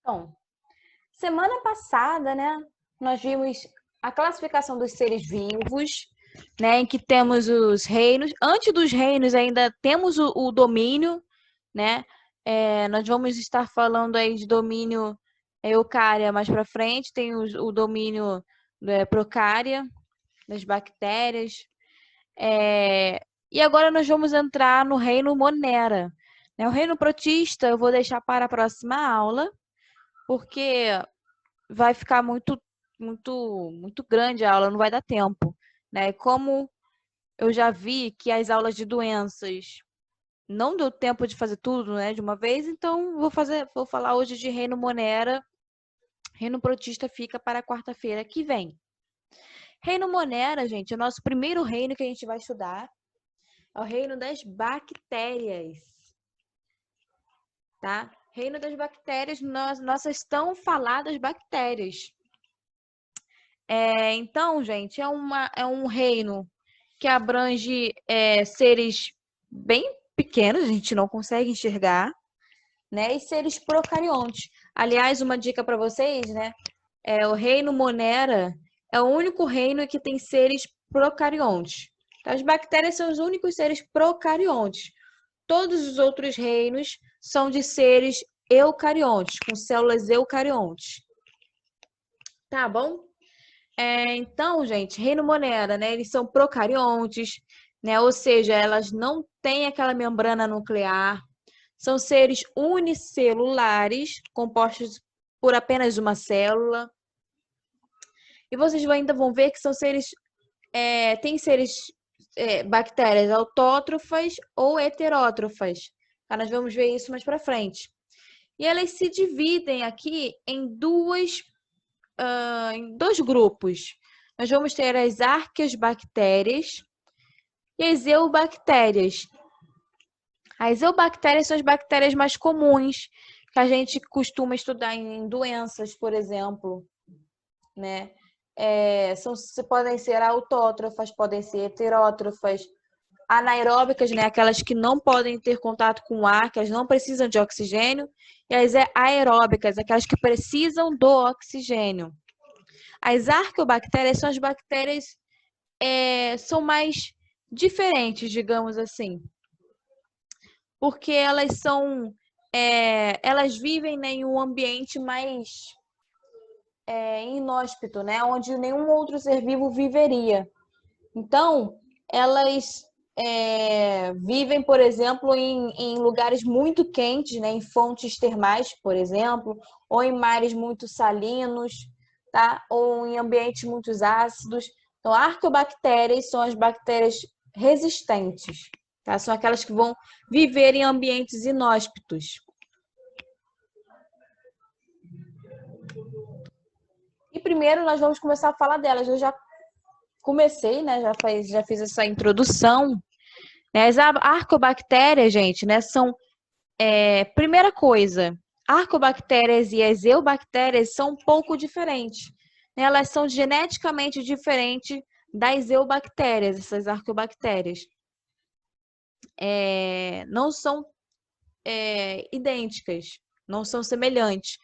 Então, semana passada, né, nós vimos a classificação dos seres vivos, né, em que temos os reinos. Antes dos reinos ainda temos o domínio, né? Nós vamos estar falando aí de domínio eucária mais para frente, tem o domínio procária, das bactérias. E agora nós vamos entrar no reino monera. O reino protista eu vou deixar para a próxima aula, porque vai ficar muito grande a aula, não vai dar tempo, né? Como eu já vi que as aulas de doenças não deu tempo de fazer tudo, né, de uma vez, então vou falar hoje de reino monera. Reino protista fica para quarta-feira que vem. Reino monera, gente, é o nosso primeiro reino que a gente vai estudar. É o reino das bactérias, tá? Reino das bactérias, nossas tão faladas bactérias. Então, gente, é um reino que abrange seres bem pequenos, a gente não consegue enxergar, né? E seres procariontes. Aliás, uma dica para vocês, né? O reino monera é o único reino que tem seres procariontes. As bactérias são os únicos seres procariontes. Todos os outros reinos são de seres eucariontes, com células eucariontes. Tá bom? Então, gente, reino monera, né? Eles são procariontes, né? Ou seja, elas não têm aquela membrana nuclear. São seres unicelulares, compostos por apenas uma célula. E vocês ainda vão ver que são seres, tem seres, bactérias autótrofas ou heterótrofas. Tá? Nós vamos ver isso mais para frente. E elas se dividem aqui em dois grupos. Nós vamos ter as arqueobactérias e as eubactérias. As eubactérias são as bactérias mais comuns, que a gente costuma estudar em doenças, por exemplo, né? Podem ser autótrofas, podem ser heterótrofas, anaeróbicas, né? Aquelas que não podem ter contato com o ar, que elas não precisam de oxigênio, e as aeróbicas, aquelas que precisam do oxigênio. As arqueobactérias são as bactérias são mais diferentes, digamos assim, porque elas vivem, né, em um ambiente mais inóspito, né, onde nenhum outro ser vivo viveria. Então, elas vivem, por exemplo, em lugares muito quentes, né, em fontes termais, por exemplo, ou em mares muito salinos, tá? Ou em ambientes muito ácidos. Então, arqueobactérias são as bactérias resistentes, tá? São aquelas que vão viver em ambientes inóspitos. E primeiro nós vamos começar a falar delas. Eu já comecei, né? Já fiz essa introdução. Né? As arqueobactérias, gente, né? São primeira coisa. Arqueobactérias e as eubactérias são um pouco diferentes. Elas são geneticamente diferentes das eubactérias, essas arqueobactérias. Não são idênticas, não são semelhantes.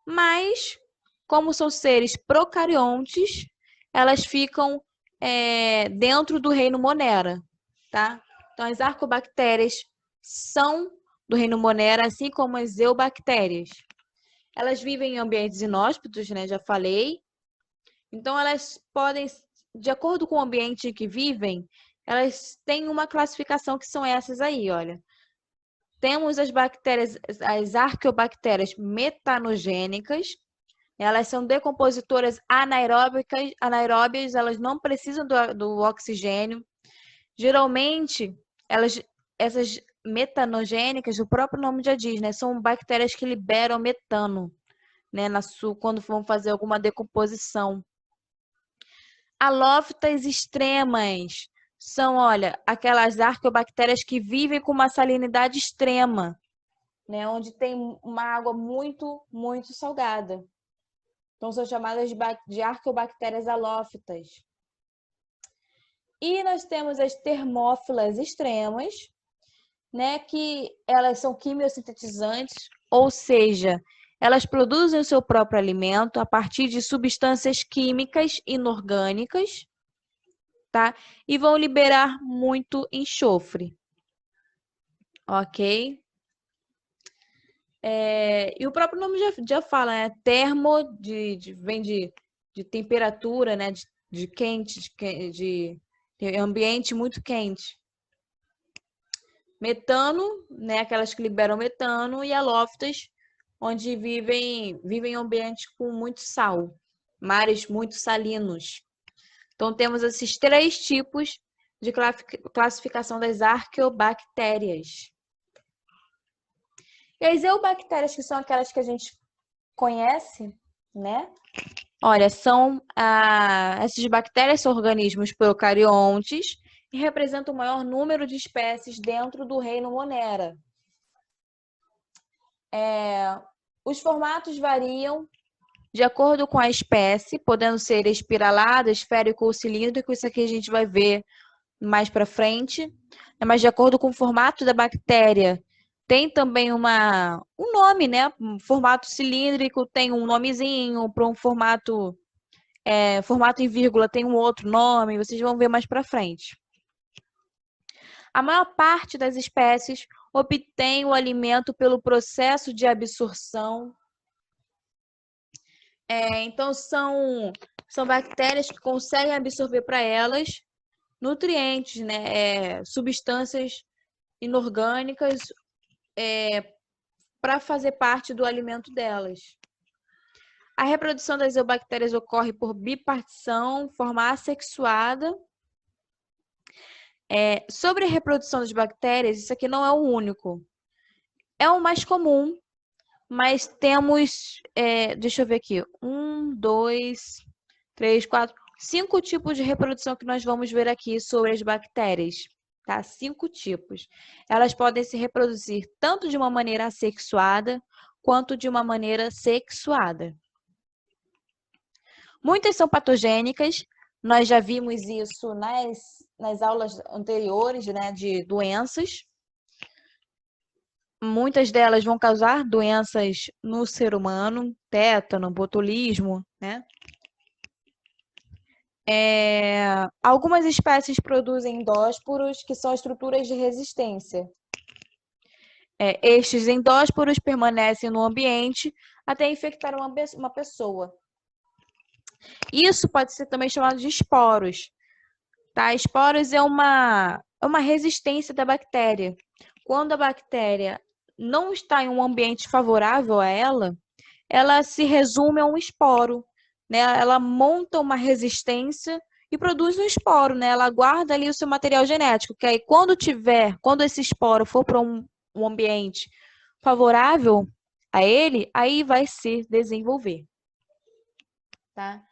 Mas, como são seres procariontes, elas ficam dentro do reino monera, tá? Então, as arqueobactérias são do reino monera, assim como as eubactérias. Elas vivem em ambientes inóspitos, né? Já falei. Então, elas podem, de acordo com o ambiente em que vivem, elas têm uma classificação que são essas aí, olha. Temos as bactérias, as arqueobactérias metanogênicas. Elas são decompositoras anaeróbias, elas não precisam do oxigênio. Geralmente, essas metanogênicas, o próprio nome já diz, né? São bactérias que liberam metano, né? Quando vão fazer alguma decomposição. Halófitas extremas são, olha, aquelas arqueobactérias que vivem com uma salinidade extrema, né? Onde tem uma água muito, muito salgada. Então, são chamadas de arqueobactérias halófitas. E nós temos as termófilas extremas, né, que elas são quimiosintetizantes, ou seja, Elas produzem o seu próprio alimento a partir de substâncias químicas inorgânicas, tá? E vão liberar muito enxofre, ok? E o próprio nome já fala, né? Termo, vem de temperatura, né? De quente, de ambiente muito quente. Metano, né? Aquelas que liberam metano, e alófitas, onde vivem em ambientes com muito sal, mares muito salinos. Então, temos esses 3 tipos de classificação das arqueobactérias. E as eubactérias, que são aquelas que a gente conhece, né? Olha, essas bactérias são organismos procariontes e representam o maior número de espécies dentro do reino Monera. Os formatos variam de acordo com a espécie, podendo ser espiralado, esférico ou cilíndrico. Isso aqui a gente vai ver mais para frente. Mas de acordo com o formato da bactéria, tem também um nome, né? Um formato cilíndrico tem um nomezinho, para um formato em vírgula tem um outro nome, vocês vão ver mais para frente. A maior parte das espécies obtém o alimento pelo processo de absorção. Então, são bactérias que conseguem absorver para elas nutrientes, né? Substâncias inorgânicas para fazer parte do alimento delas. A reprodução das eubactérias ocorre por bipartição, forma assexuada. Sobre a reprodução das bactérias, isso aqui não é o único. É o mais comum, mas temos, deixa eu ver aqui, 1, 2, 3, 4, 5 tipos de reprodução que nós vamos ver aqui sobre as bactérias. Tá? 5 tipos. Elas podem se reproduzir tanto de uma maneira assexuada, quanto de uma maneira sexuada. Muitas são patogênicas, nós já vimos isso nas aulas anteriores, né, de doenças. Muitas delas vão causar doenças no ser humano, tétano, botulismo, né? Algumas espécies produzem endósporos, que são estruturas de resistência. Estes endósporos permanecem no ambiente até infectar uma pessoa. Isso pode ser também chamado de esporos. Tá? Esporos é uma resistência da bactéria. Quando a bactéria não está em um ambiente favorável a ela se resume a um esporo, né? Ela monta uma resistência e produz um esporo, né? Ela guarda ali o seu material genético, que aí quando esse esporo for para um ambiente favorável a ele, aí vai se desenvolver. Tá?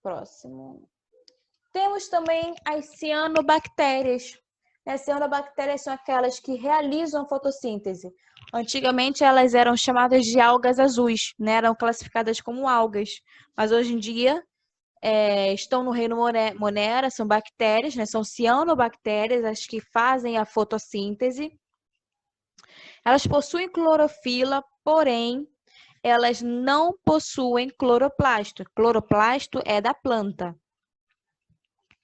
Próximo. Temos também as cianobactérias. As cianobactérias são aquelas que realizam a fotossíntese. Antigamente elas eram chamadas de algas azuis, né? Eram classificadas como algas. Mas hoje em dia estão no reino Monera, são bactérias, né? São cianobactérias, as que fazem a fotossíntese. Elas possuem clorofila, porém, elas não possuem cloroplasto. Cloroplasto é da planta.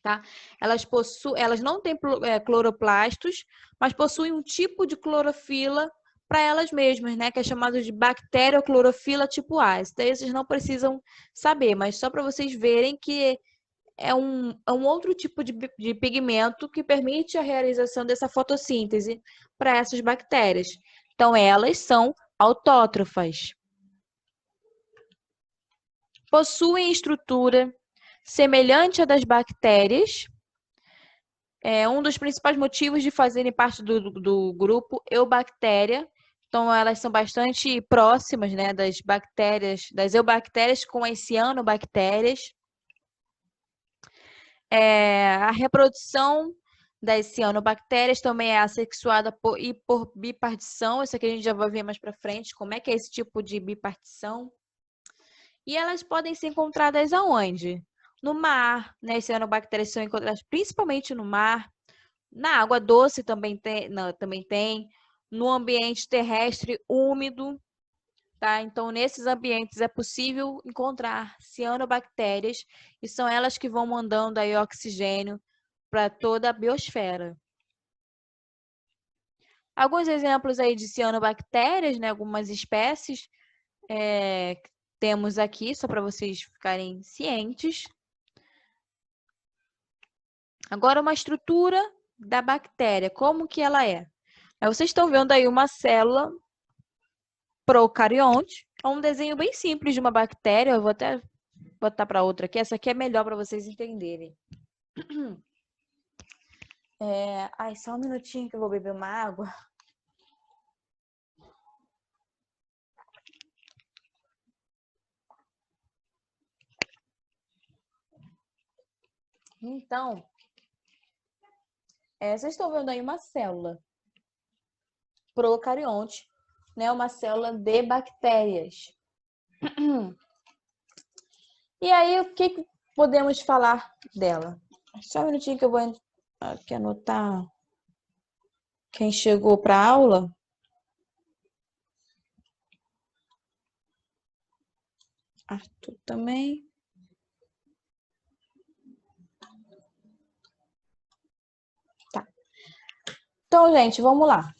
Tá? Elas não têm cloroplastos, mas possuem um tipo de clorofila para elas mesmas, né? Que é chamado de bacterioclorofila tipo A. Isso daí vocês não precisam saber, mas só para vocês verem que é um outro tipo de pigmento que permite a realização dessa fotossíntese para essas bactérias. Então, elas são autótrofas. Possuem estrutura semelhante à das bactérias. Um dos principais motivos de fazerem parte do grupo Eubactéria. Então, elas são bastante próximas, né, das bactérias, das eubactérias com as cianobactérias. A reprodução das cianobactérias também é assexuada por bipartição. Isso aqui a gente já vai ver mais para frente, como é que é esse tipo de bipartição. E elas podem ser encontradas aonde? No mar, né? As cianobactérias são encontradas principalmente no mar. Na água doce também tem. no ambiente terrestre úmido, tá? Então, nesses ambientes é possível encontrar cianobactérias e são elas que vão mandando aí oxigênio para toda a biosfera. Alguns exemplos aí de cianobactérias, né? Algumas espécies temos aqui, só para vocês ficarem cientes. Agora, uma estrutura da bactéria, como que ela é? Vocês estão vendo aí uma célula procarionte, é um desenho bem simples de uma bactéria. Eu vou até botar para outra aqui, essa aqui é melhor para vocês entenderem. Ai, só um minutinho que eu vou beber uma água. Então, vocês estão vendo aí uma célula procarionte, né? Uma célula de bactérias. E aí, o que podemos falar dela? Só um minutinho que eu vou aqui anotar quem chegou para a aula. Arthur também. Tá. Então, gente, vamos lá.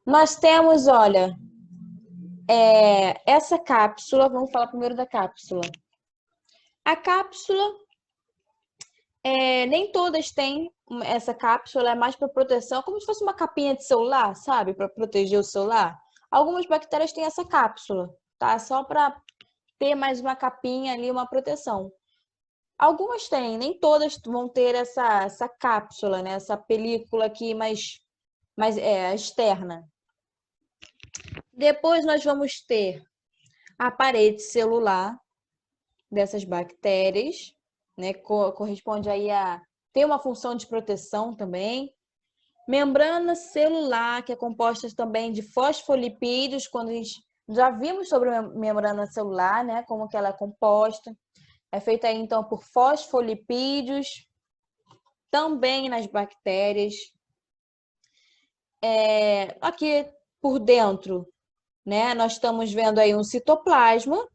Nós temos, olha, essa cápsula. Vamos falar primeiro da cápsula. A cápsula, nem todas têm essa cápsula, é mais para proteção, como se fosse uma capinha de celular, sabe? Para proteger o celular. Algumas bactérias têm essa cápsula, tá? Só para ter mais uma capinha ali, uma proteção. Algumas têm, nem todas vão ter essa cápsula, né? Essa película aqui mais externa. Depois nós vamos ter a parede celular dessas bactérias, né? Corresponde aí a ter uma função de proteção também. Membrana celular, que é composta também de fosfolipídios, quando a gente já vimos sobre a membrana celular, né? Como que ela é composta. É feita aí, então, por fosfolipídios, também nas bactérias. Aqui por dentro, né? Nós estamos vendo aí um citoplasma,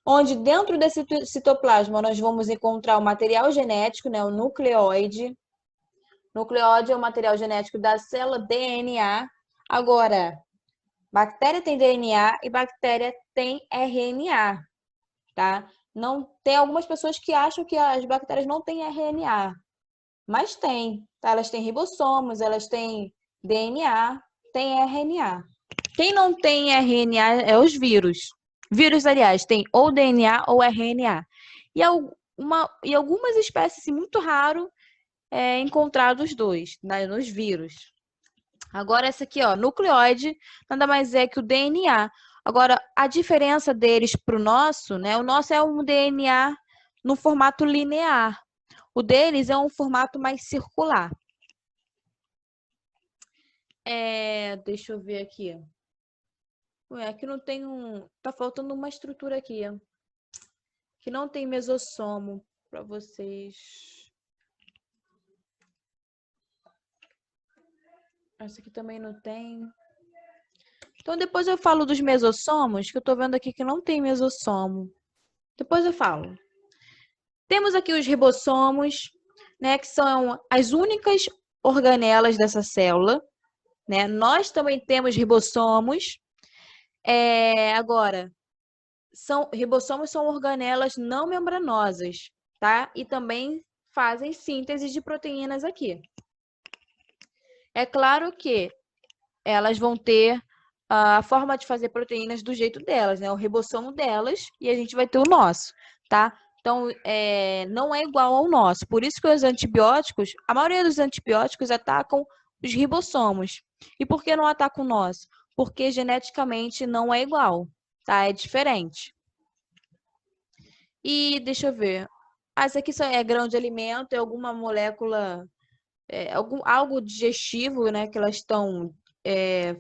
onde dentro desse citoplasma nós vamos encontrar o material genético, né? O nucleóide. Nucleóide é o material genético da célula DNA. Agora, bactéria tem DNA e bactéria tem RNA, tá? Não tem algumas pessoas que acham que as bactérias não têm RNA, mas tem, tá? Elas têm ribossomos, elas têm DNA, têm RNA. Quem não tem RNA é os vírus. Vírus, aliás, tem ou DNA ou RNA. E algumas espécies, muito raro, encontrar os dois, né, nos vírus. Agora, essa aqui, ó, nucleóide, nada mais é que o DNA. Agora, a diferença deles para o nosso, né? O nosso é um DNA no formato linear. O deles é um formato mais circular. Deixa eu ver aqui. Aqui não tem tá faltando uma estrutura aqui. Que não tem mesossomo para vocês. Essa aqui também não tem. Então, depois eu falo dos mesossomos, que eu tô vendo aqui que não tem mesossomo. Depois eu falo. Temos aqui os ribossomos, né, que são as únicas organelas dessa célula, né? Nós também temos ribossomos. Agora, ribossomos são organelas não membranosas, tá? E também fazem síntese de proteínas aqui. É claro que elas vão ter a forma de fazer proteínas do jeito delas, né? O ribossomo delas e a gente vai ter o nosso, tá? Então, não é igual ao nosso. Por isso que os antibióticos, a maioria dos antibióticos atacam os ribossomos. E por que não atacam o nosso? Porque geneticamente não é igual, tá? É diferente. E deixa eu ver. Essa aqui é grão de alimento, é alguma molécula, algo digestivo, né? Que elas estão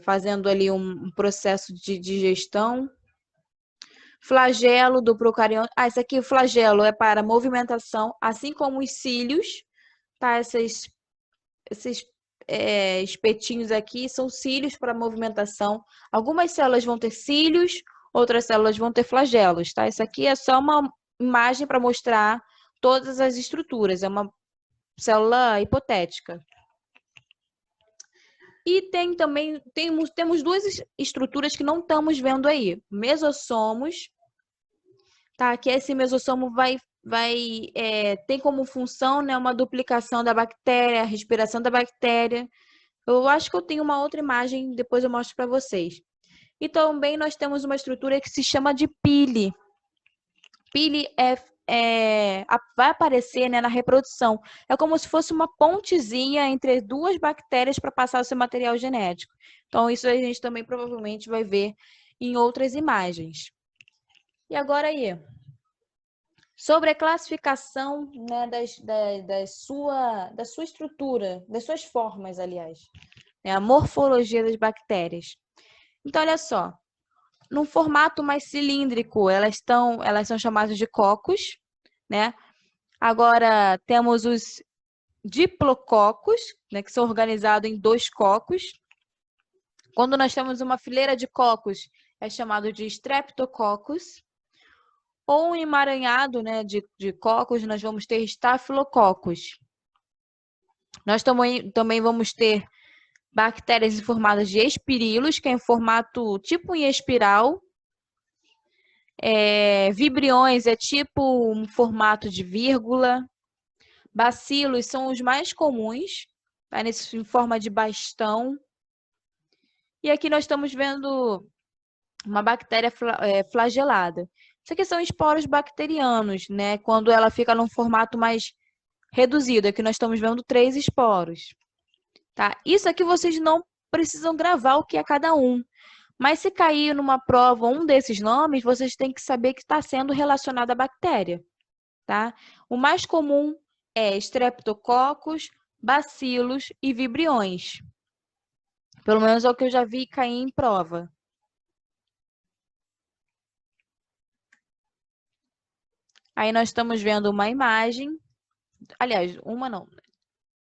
fazendo ali um processo de digestão. Flagelo do procarionte. Esse aqui, o flagelo, é para movimentação, assim como os cílios, tá? Esses espetinhos aqui são cílios para movimentação. Algumas células vão ter cílios, outras células vão ter flagelos, tá? Isso aqui é só uma imagem para mostrar todas as estruturas, é uma célula hipotética. E temos duas estruturas que não estamos vendo aí. Mesossomos, tá? Que esse mesossomo tem como função, né, uma duplicação da bactéria, a respiração da bactéria. Eu acho que eu tenho uma outra imagem, depois eu mostro para vocês. E também nós temos uma estrutura que se chama de pile. Pile vai aparecer, né, na reprodução. É como se fosse uma pontezinha entre duas bactérias para passar o seu material genético. Então, isso a gente também provavelmente vai ver em outras imagens. E agora aí, sobre a classificação, né, da sua estrutura, das suas formas, aliás, né, a morfologia das bactérias. Então, olha só, num formato mais cilíndrico, elas são chamadas de cocos, né? Agora, temos os diplococos, né, que são organizados em 2 cocos. Quando nós temos uma fileira de cocos, é chamado de streptococcus. Ou um emaranhado, né, de cocos, nós vamos ter estafilococcus. Nós também vamos ter bactérias formadas de espirilos, que é em formato tipo em espiral. Vibriões é tipo um formato de vírgula. Bacilos são os mais comuns, tá? Em forma de bastão. E aqui nós estamos vendo uma bactéria flagelada. Isso aqui são esporos bacterianos, né? Quando ela fica num formato mais reduzido. Aqui nós estamos vendo 3 esporos. Tá? Isso aqui vocês não precisam gravar o que é cada um. Mas se cair numa prova um desses nomes, vocês têm que saber que está sendo relacionado à bactéria. Tá? O mais comum é streptococcus, bacilos e vibriões. Pelo menos é o que eu já vi cair em prova. Aí nós estamos vendo uma imagem, aliás, uma não,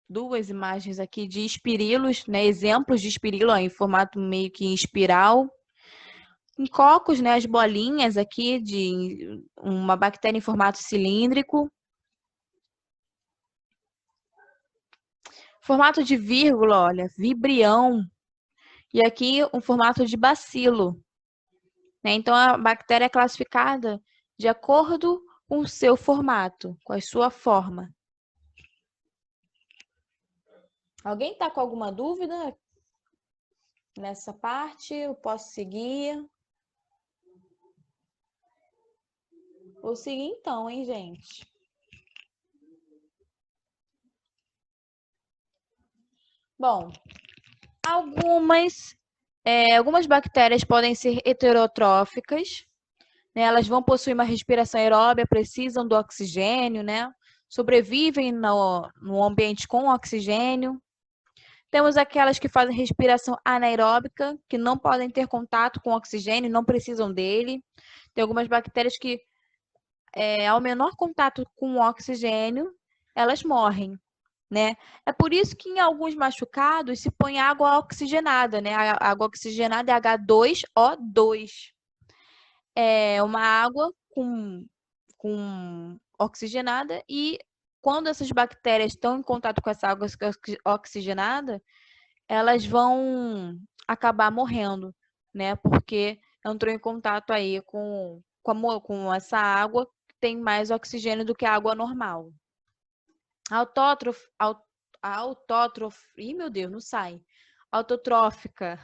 2 imagens aqui de espirilos, né? Exemplos de espirilo, ó, em formato meio que em espiral. Em cocos, né? As bolinhas aqui de uma bactéria em formato cilíndrico. Formato de vírgula, olha, vibrião. E aqui um formato de bacilo. Né? Então, a bactéria é classificada de acordo com o seu formato, com a sua forma. Alguém está com alguma dúvida nessa parte? Eu posso seguir? Vou seguir então, hein, gente? Bom, algumas bactérias podem ser heterotróficas, né? Elas vão possuir uma respiração aeróbia, precisam do oxigênio, né? Sobrevivem no ambiente com oxigênio. Temos aquelas que fazem respiração anaeróbica, que não podem ter contato com oxigênio, não precisam dele. Tem algumas bactérias que, ao menor contato com o oxigênio, elas morrem, né? É por isso que em alguns machucados se põe água oxigenada, né? A água oxigenada é H2O2. É uma água com oxigenada e quando essas bactérias estão em contato com essa água oxigenada, elas vão acabar morrendo, né? Porque entrou em contato aí com essa água que tem mais oxigênio do que a água normal. Ih, meu Deus, não sai. Autotrófica.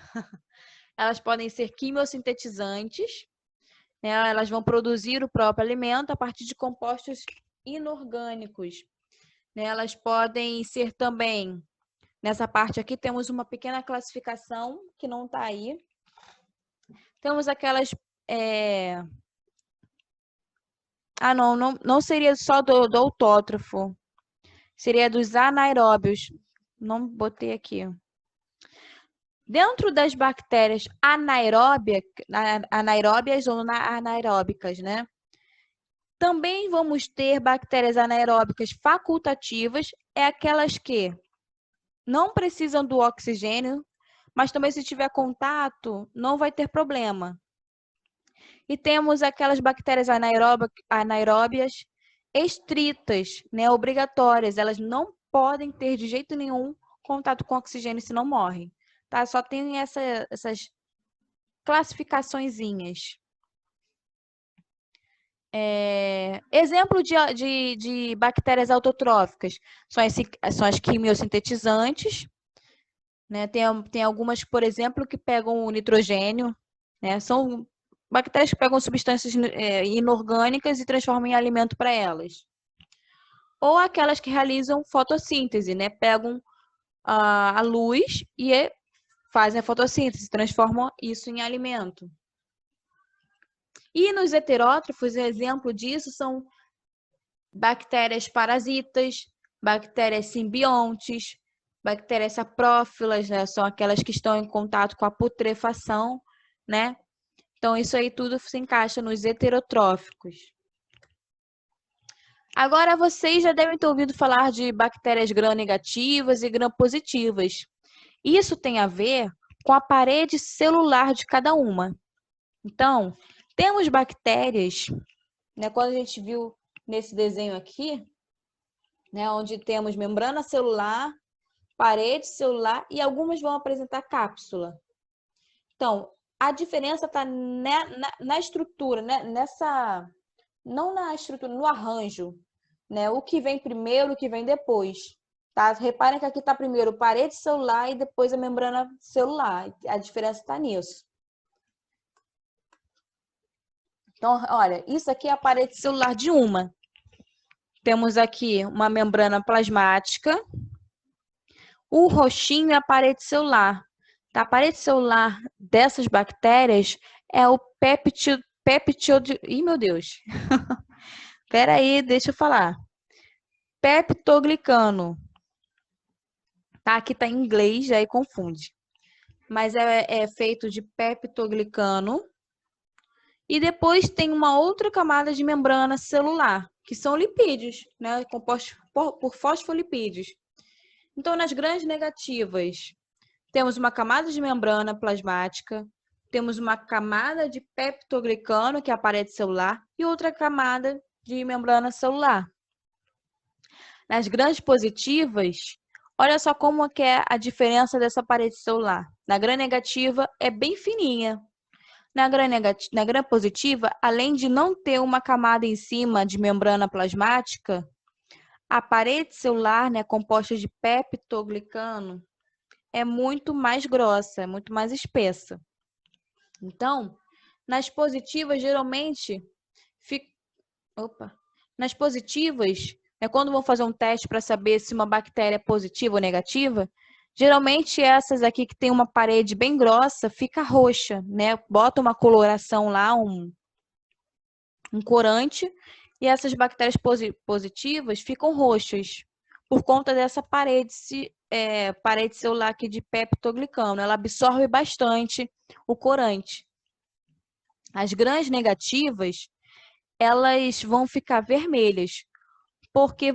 Elas podem ser quimiosintetizantes, né? Elas vão produzir o próprio alimento a partir de compostos inorgânicos, né? Elas podem ser também, nessa parte aqui temos uma pequena classificação que não está aí. Temos aquelas... não seria só do autótrofo. Seria dos anaeróbios. Não botei aqui. Dentro das bactérias anaeróbias ou anaeróbicas, né? Também vamos ter bactérias anaeróbicas facultativas, aquelas que não precisam do oxigênio, mas também se tiver contato, não vai ter problema. E temos aquelas bactérias anaeróbias estritas, né, obrigatórias. Elas não podem ter de jeito nenhum contato com oxigênio, senão morrem. Tá? Só tem essas classificaçõezinhas. Exemplo de bactérias autotróficas são as quimiosintetizantes, né? Tem algumas, por exemplo, que pegam o nitrogênio, né? São bactérias que pegam substâncias inorgânicas e transformam em alimento para elas. Ou aquelas que realizam fotossíntese, né? Pegam a luz e fazem a fotossíntese, transformam isso em alimento. E nos heterótrofos, exemplo disso são bactérias parasitas, bactérias simbiontes, bactérias saprófilas, né? São aquelas que estão em contato com a putrefação, né? Então, isso aí tudo se encaixa nos heterotróficos. Agora, vocês já devem ter ouvido falar de bactérias gram-negativas e gram-positivas. Isso tem a ver com a parede celular de cada uma. Então, temos bactérias, né? Quando a gente viu nesse desenho aqui, né, onde temos membrana celular, parede celular e algumas vão apresentar cápsula. Então, a diferença está na estrutura, né? Não na estrutura, no arranjo, né? O que vem primeiro, o que vem depois. Tá? Reparem que aqui está primeiro parede celular e depois a membrana celular. A diferença está nisso. Então, olha, isso aqui é a parede celular de uma. Temos aqui uma membrana plasmática. O roxinho é a parede celular. A parede celular dessas bactérias é o peptide... Ih, meu Deus. Espera aí, deixa eu falar. Peptoglicano. Tá? Aqui está em inglês, aí confunde. Mas é feito de peptoglicano. E depois tem uma outra camada de membrana celular, que são lipídios, né? Compostos por fosfolipídios. Então, nas grandes negativas, temos uma camada de membrana plasmática, temos uma camada de peptoglicano, que é a parede celular, e outra camada de membrana celular. Nas grandes positivas, olha só como que é a diferença dessa parede celular. Na gram negativa é bem fininha. Na gram positiva, além de não ter uma camada em cima de membrana plasmática, a parede celular, né, composta de peptoglicano, é muito mais grossa, é muito mais espessa. Então, nas positivas, geralmente, nas positivas, quando vão fazer um teste para saber se uma bactéria é positiva ou negativa, geralmente essas aqui que tem uma parede bem grossa, fica roxa, né? Bota uma coloração lá, um corante, e essas bactérias positivas ficam roxas, por conta dessa parede celular aqui de peptoglicano. Ela absorve bastante o corante. As gram negativas, elas vão ficar vermelhas, porque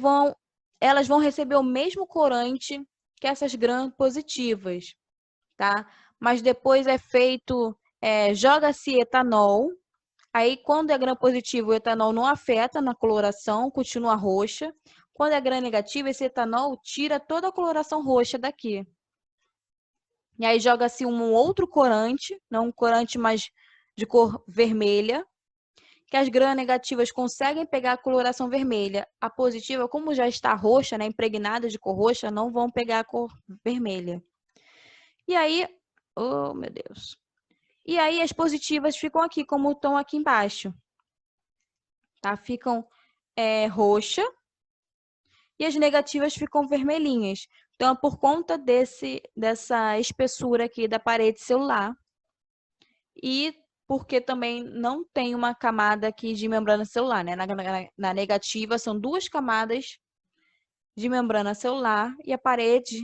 elas vão receber o mesmo corante que essas gram positivas, tá? Mas depois é feito, joga-se etanol, aí quando é gram positivo, o etanol não afeta na coloração, continua roxa. Quando é gram negativo, esse etanol tira toda a coloração roxa daqui. E aí joga-se um outro corante, não um corante mais de cor vermelha, que as gram negativas conseguem pegar a coloração vermelha. A positiva, como já está roxa, né, impregnada de cor roxa, não vão pegar a cor vermelha. E aí, oh meu Deus. E aí as positivas ficam aqui, como estão aqui embaixo. Tá? Ficam roxa e as negativas ficam vermelhinhas. Então, é por conta dessa espessura aqui da parede celular. E porque também não tem uma camada aqui de membrana celular, né? Na negativa, são duas camadas de membrana celular e a parede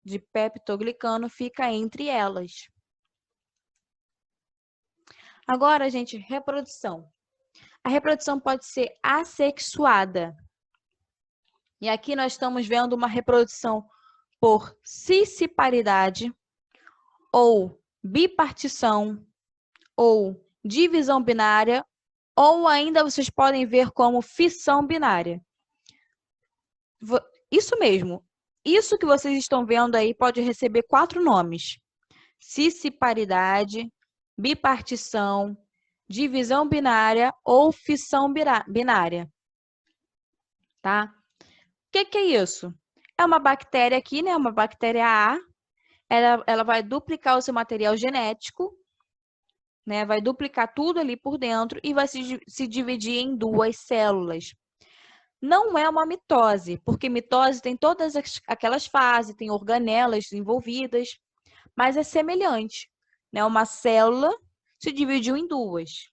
de peptoglicano fica entre elas. Agora, gente, reprodução. A reprodução pode ser assexuada. E aqui nós estamos vendo uma reprodução por cisparidade, ou bipartição, ou divisão binária, ou ainda vocês podem ver como fissão binária. Isso mesmo. Isso que vocês estão vendo aí pode receber 4 nomes: cisparidade, bipartição, divisão binária ou fissão binária. Tá? O que é isso? É uma bactéria aqui, né? Uma bactéria A. Ela vai duplicar o seu material genético, né? Vai duplicar tudo ali por dentro e vai se dividir em 2 células. Não é uma mitose, porque mitose tem todas aquelas fases, tem organelas envolvidas, mas é semelhante, né? Uma célula se dividiu em 2,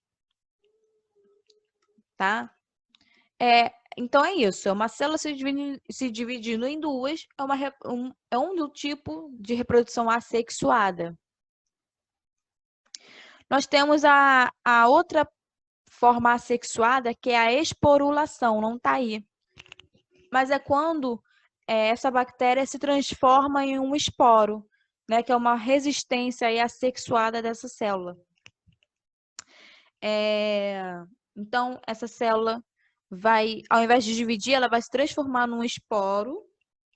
tá? Então é isso, é uma célula se dividindo em 2, é um tipo de reprodução assexuada. Nós temos a outra forma assexuada, que é a esporulação, não está aí. Mas é quando essa bactéria se transforma em um esporo, né, que é uma resistência aí assexuada dessa célula. Então, essa célula vai, ao invés de dividir, ela vai se transformar num esporo,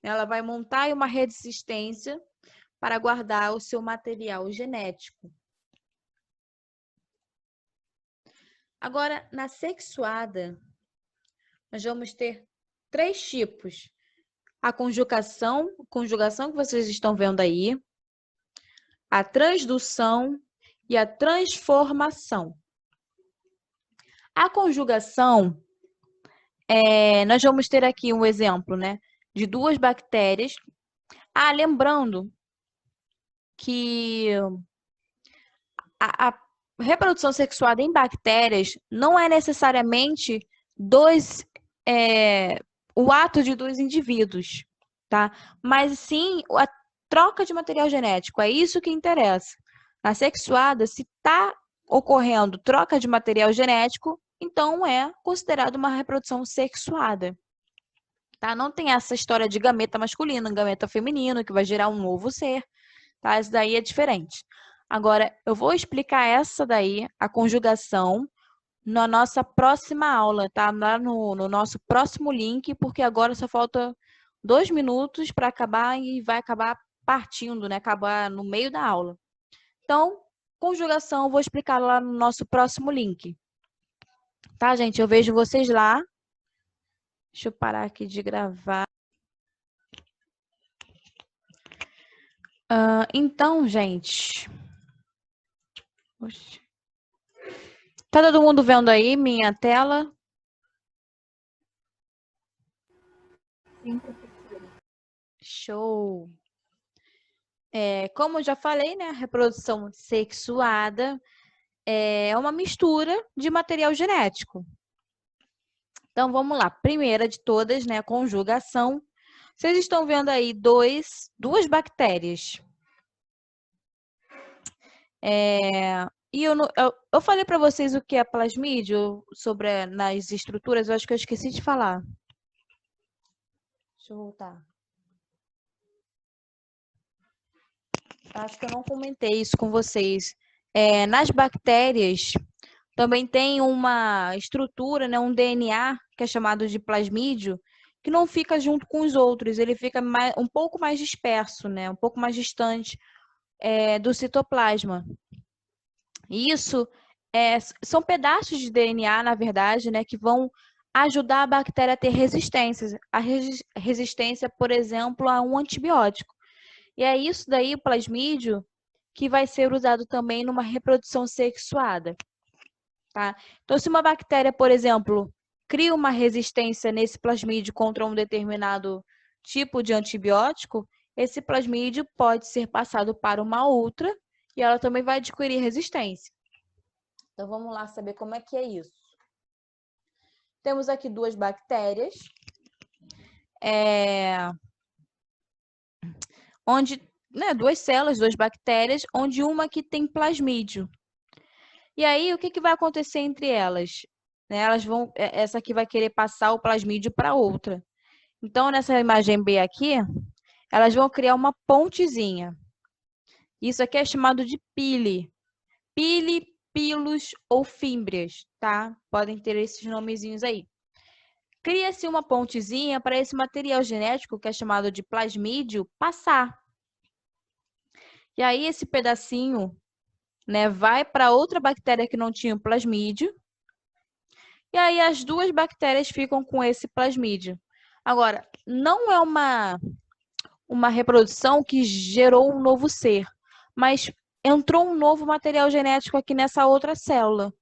ela vai montar uma resistência para guardar o seu material genético. Agora, na sexuada, nós vamos ter 3 tipos. A conjugação que vocês estão vendo aí, a transdução e a transformação. A conjugação, nós vamos ter aqui um exemplo, né, de 2 bactérias. Lembrando que a reprodução sexuada em bactérias não é necessariamente o ato de 2 indivíduos, tá? Mas sim a troca de material genético, é isso que interessa. Na sexuada, se está ocorrendo troca de material genético, então é considerado uma reprodução sexuada. Tá? Não tem essa história de gameta masculino, gameta feminino, que vai gerar um novo ser. Tá? Isso daí é diferente. Agora, eu vou explicar essa daí, a conjugação, na nossa próxima aula, tá? Lá no nosso próximo link, porque agora só falta 2 minutos para acabar e vai acabar partindo, né? Acabar no meio da aula. Então, conjugação eu vou explicar lá no nosso próximo link. Tá, gente? Eu vejo vocês lá. Deixa eu parar aqui de gravar. Então, gente... Oxi. Tá todo mundo vendo aí minha tela? Sim, professora. Show! Como eu já falei, né? A reprodução sexuada é uma mistura de material genético. Então, vamos lá. Primeira de todas, né? A conjugação. Vocês estão vendo aí duas bactérias. E eu falei para vocês o que é plasmídio nas estruturas, eu acho que eu esqueci de falar. Deixa eu voltar. Acho que eu não comentei isso com vocês. Nas bactérias, também tem uma estrutura, né, um DNA, que é chamado de plasmídio, que não fica junto com os outros, ele fica um pouco mais disperso, né, um pouco mais distante do citoplasma. Isso são pedaços de DNA, na verdade, né, que vão ajudar a bactéria a ter resistência. A resistência, por exemplo, a um antibiótico. E é isso daí, o plasmídio, que vai ser usado também numa reprodução sexuada. Tá? Então, se uma bactéria, por exemplo, cria uma resistência nesse plasmídio contra um determinado tipo de antibiótico, esse plasmídio pode ser passado para uma outra e ela também vai adquirir resistência. Então, vamos lá saber como é que é isso. Temos aqui 2 bactérias, onde, né, 2 células, 2 bactérias, onde uma aqui tem plasmídio. E aí, o que vai acontecer entre elas? Essa aqui vai querer passar o plasmídio para outra. Então, nessa imagem B aqui, elas vão criar uma pontezinha. Isso aqui é chamado de pile. Pile, pilos ou fímbrias, tá? Podem ter esses nomezinhos aí. Cria-se uma pontezinha para esse material genético, que é chamado de plasmídio, passar. E aí esse pedacinho, né, vai para outra bactéria que não tinha o plasmídio. E aí as duas bactérias ficam com esse plasmídio. Agora, não é uma reprodução que gerou um novo ser, mas entrou um novo material genético aqui nessa outra célula.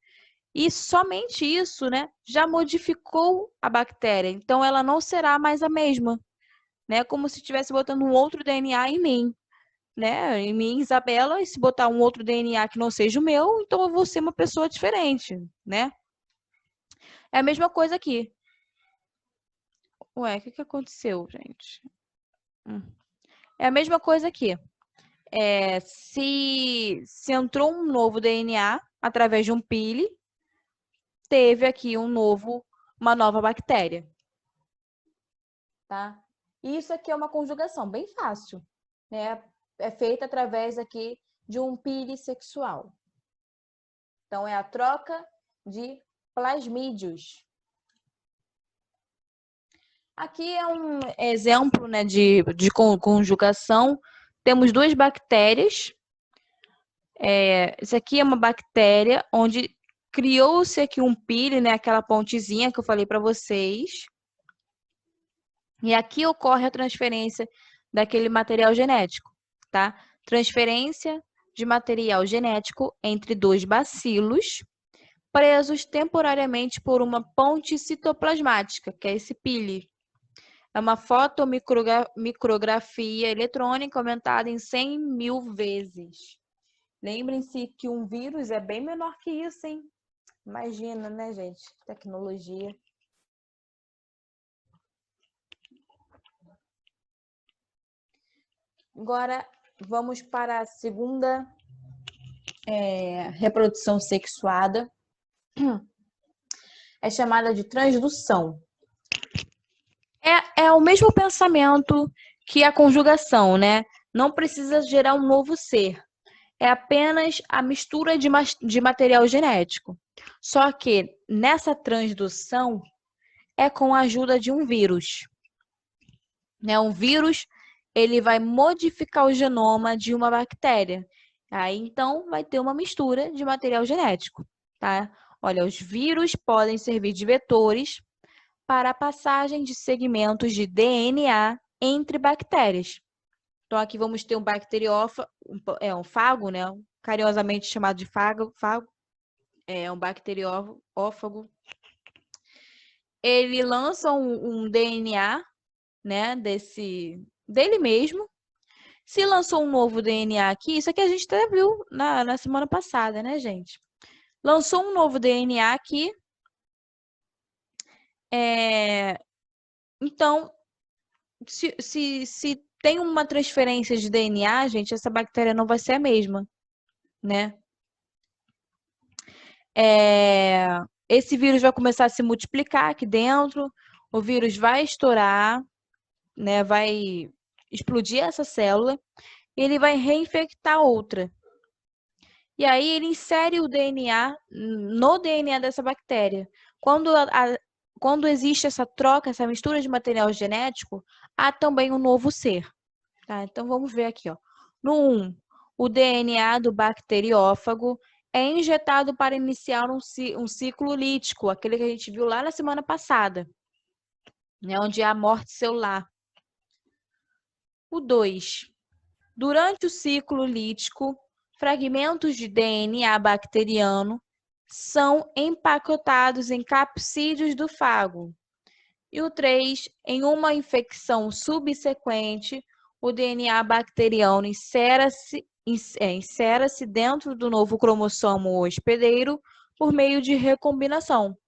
E somente isso, né, já modificou a bactéria. Então, ela não será mais a mesma, né? Como se estivesse botando um outro DNA em mim, né? Em mim, Isabela, e se botar um outro DNA que não seja o meu, então eu vou ser uma pessoa diferente, né? É a mesma coisa aqui. Ué, o que aconteceu, gente? É a mesma coisa aqui. Se entrou um novo DNA através de um pile, teve aqui uma nova bactéria. Tá? E isso aqui é uma conjugação bem fácil, né? É feita através aqui de um pile sexual. Então, é a troca de plasmídios. Aqui é um exemplo, né, de conjugação. Temos duas bactérias. Isso aqui é uma bactéria onde criou-se aqui um pile, né, aquela pontezinha que eu falei para vocês. E aqui ocorre a transferência daquele material genético, tá? Transferência de material genético entre dois bacilos presos temporariamente por uma ponte citoplasmática, que é esse pile. É uma fotomicrografia eletrônica aumentada em 100.000 vezes. Lembrem-se que um vírus é bem menor que isso, hein? Imagina, né, gente? Tecnologia. Agora, vamos para a segunda reprodução sexuada. É chamada de transdução. É o mesmo pensamento que a conjugação, né? Não precisa gerar um novo ser. É apenas a mistura de material genético. Só que nessa transdução é com a ajuda de um vírus. Né? Um vírus, ele vai modificar o genoma de uma bactéria. Aí, então, vai ter uma mistura de material genético, tá? Olha, os vírus podem servir de vetores para a passagem de segmentos de DNA entre bactérias. Então, aqui vamos ter um bacteriófago, um fago, né? Carinhosamente chamado de fago, é um bacteriófago. Ele lança um DNA, né, dele mesmo. Se lançou um novo DNA aqui, isso aqui a gente até viu na semana passada, né, gente? Lançou um novo DNA aqui. Então, se tem uma transferência de DNA, gente, essa bactéria não vai ser a mesma, né? Esse vírus vai começar a se multiplicar aqui dentro, o vírus vai estourar, né? Vai explodir essa célula e ele vai reinfectar outra. E aí ele insere o DNA no DNA dessa bactéria. Quando existe essa troca, essa mistura de material genético, há também um novo ser. Tá? Então vamos ver aqui, ó. No 1, o DNA do bacteriófago é injetado para iniciar um ciclo lítico, aquele que a gente viu lá na semana passada, né, onde há morte celular. O 2, durante o ciclo lítico, fragmentos de DNA bacteriano são empacotados em capsídeos do fago. E o 3, em uma infecção subsequente, o DNA bacteriano insere-se dentro do novo cromossomo hospedeiro por meio de recombinação.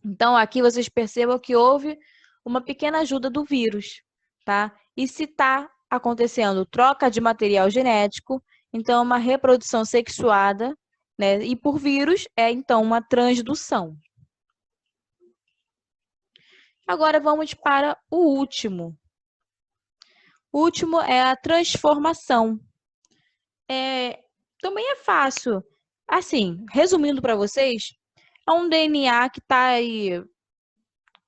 Então, aqui vocês percebam que houve uma pequena ajuda do vírus, tá? E se está acontecendo troca de material genético, então uma reprodução sexuada, né? E por vírus é então uma transdução. Agora vamos para o último. O último é a transformação. Também é fácil. Assim, resumindo para vocês, é um DNA que está aí,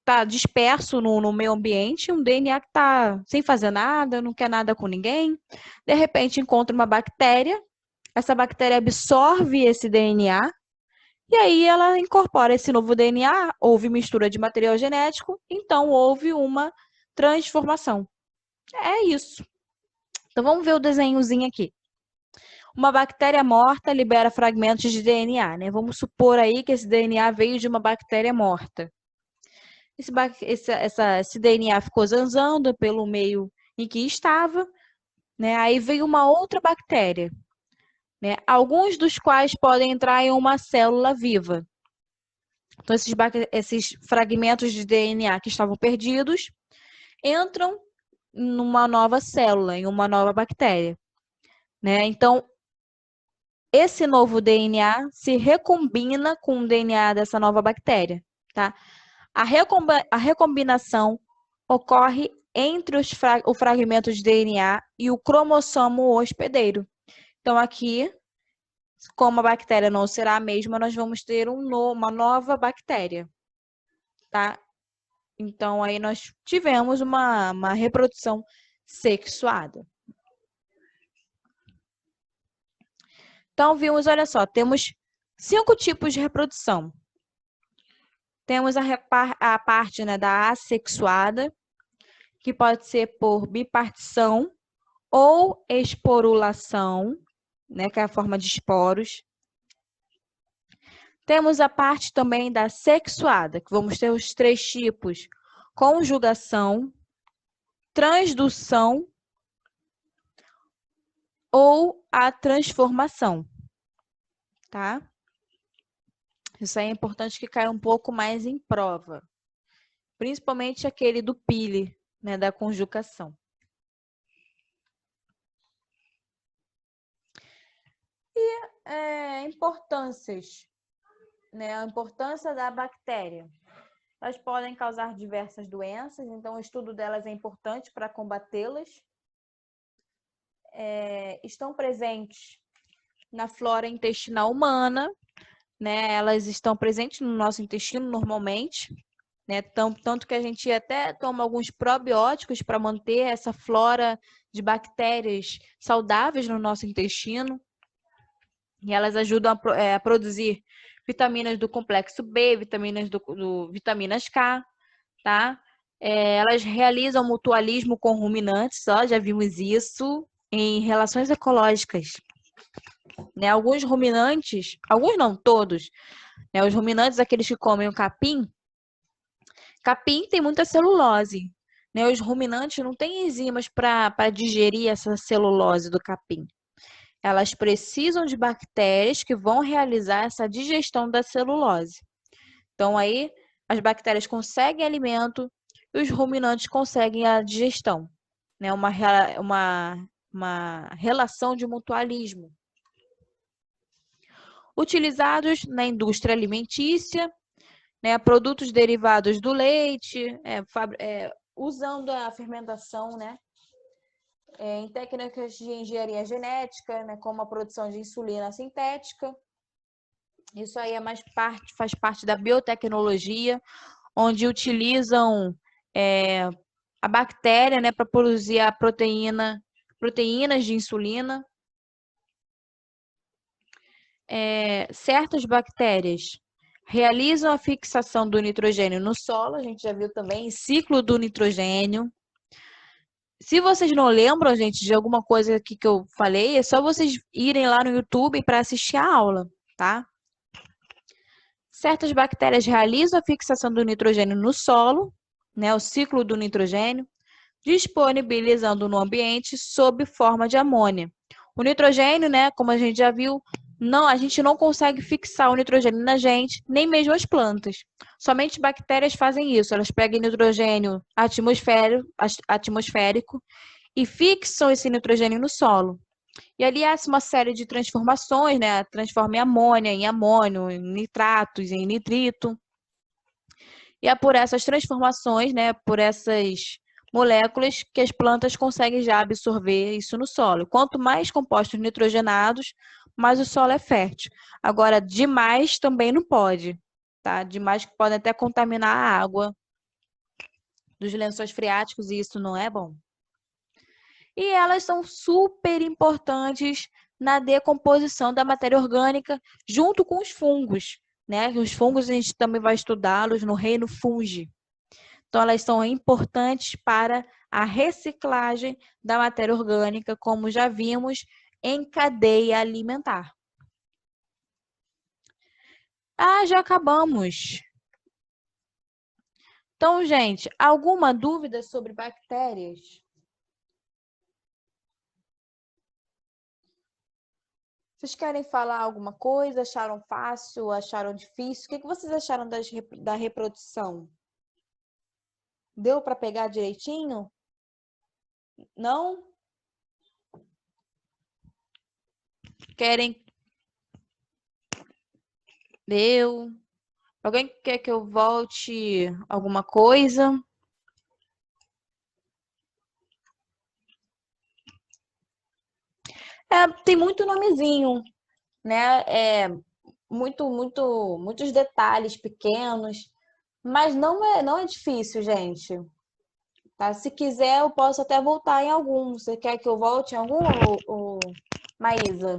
tá disperso no meio ambiente, um DNA que está sem fazer nada, não quer nada com ninguém. De repente encontra uma bactéria, essa bactéria absorve esse DNA e aí ela incorpora esse novo DNA, houve mistura de material genético, então houve uma transformação. É isso. Então vamos ver o desenhozinho aqui. Uma bactéria morta libera fragmentos de DNA, né? Vamos supor aí que esse DNA veio de uma bactéria morta. Esse DNA ficou zanzando pelo meio em que estava, né? Aí veio uma outra bactéria, né? Alguns dos quais podem entrar em uma célula viva. Então, esses fragmentos de DNA que estavam perdidos entram numa nova célula, em uma nova bactéria, né? Então, esse novo DNA se recombina com o DNA dessa nova bactéria, tá? A recombinação ocorre entre o fragmento de DNA e o cromossomo hospedeiro. Então, aqui, como a bactéria não será a mesma, nós vamos ter uma nova bactéria, tá? Então, aí nós tivemos uma reprodução sexuada. Então, vimos, olha só, temos 5 tipos de reprodução. Temos a parte, né, da assexuada, que pode ser por bipartição ou esporulação, né, que é a forma de esporos. Temos a parte também da sexuada, que vamos ter os 3 tipos: conjugação, transdução ou a transformação, tá? Isso aí é importante que caia um pouco mais em prova, principalmente aquele do PILE, né, da conjugação. E importâncias, né? A importância da bactéria. Elas podem causar diversas doenças, então o estudo delas é importante para combatê-las. Estão presentes na flora intestinal humana, né? Elas estão presentes no nosso intestino normalmente, né? Tanto que a gente até toma alguns probióticos para manter essa flora de bactérias saudáveis no nosso intestino. E elas ajudam a produzir vitaminas do complexo B, vitaminas K, tá? Elas realizam mutualismo com ruminantes, já vimos isso em relações ecológicas, né? Alguns ruminantes, alguns não, todos, né? Os ruminantes, aqueles que comem o capim tem muita celulose, né? Os ruminantes não têm enzimas para digerir essa celulose do capim. Elas precisam de bactérias que vão realizar essa digestão da celulose. Então, aí, as bactérias conseguem alimento e os ruminantes conseguem a digestão, né? Uma relação de mutualismo. Utilizados na indústria alimentícia, né? Produtos derivados do leite, usando a fermentação, né? Em técnicas de engenharia genética, né? Como a produção de insulina sintética. Isso aí faz parte da biotecnologia, onde utilizam a bactéria, né, para produzir a proteínas de insulina. Certas bactérias realizam a fixação do nitrogênio no solo, a gente já viu também, ciclo do nitrogênio. Se vocês não lembram, gente, de alguma coisa aqui que eu falei, é só vocês irem lá no YouTube para assistir a aula, tá? Certas bactérias realizam a fixação do nitrogênio no solo, né, o ciclo do nitrogênio, disponibilizando no ambiente sob forma de amônia. O nitrogênio, né, como a gente já viu, a gente não consegue fixar o nitrogênio na gente, nem mesmo as plantas. Somente bactérias fazem isso, elas pegam nitrogênio atmosférico e fixam esse nitrogênio no solo. E ali há uma série de transformações, né? Transforma em amônia, em amônio, em nitratos, em nitrito. E é por essas transformações, né? Por moléculas que as plantas conseguem já absorver isso no solo. Quanto mais compostos nitrogenados, mais o solo é fértil. Agora, demais também não pode, tá? Demais que pode até contaminar a água dos lençóis freáticos e isso não é bom. E elas são super importantes na decomposição da matéria orgânica junto com os fungos, né? Os fungos a gente também vai estudá-los no reino fungi. Então, elas são importantes para a reciclagem da matéria orgânica, como já vimos, em cadeia alimentar. Ah, já acabamos. Então, gente, alguma dúvida sobre bactérias? Vocês querem falar alguma coisa? Acharam fácil? Acharam difícil? O que vocês acharam da reprodução? Deu para pegar direitinho? Não? Querem? Deu? Alguém quer que eu volte alguma coisa? Tem muito nomezinho, né? Muitos detalhes pequenos, mas não é difícil, gente. Tá? Se quiser, eu posso até voltar em algum. Você quer que eu volte em algum, Maísa?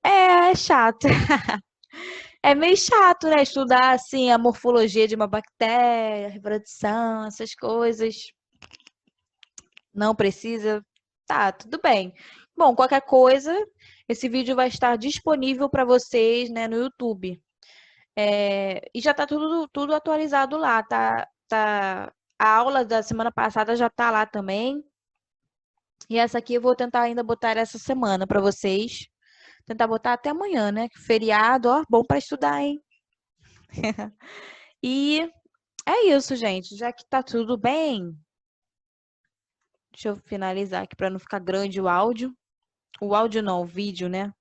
É chato. É meio chato, né? Estudar assim a morfologia de uma bactéria, a reprodução, essas coisas. Não precisa. Tá, tudo bem. Bom, qualquer coisa, esse vídeo vai estar disponível para vocês, né, no YouTube. E já tá tudo atualizado lá, a aula da semana passada já tá lá também. E essa aqui eu vou tentar ainda botar essa semana para vocês. Tentar botar até amanhã, né? Feriado, ó, bom para estudar, hein? E é isso, gente. Já que tá tudo bem, deixa eu finalizar aqui para não ficar grande o áudio. O áudio não, o vídeo, né?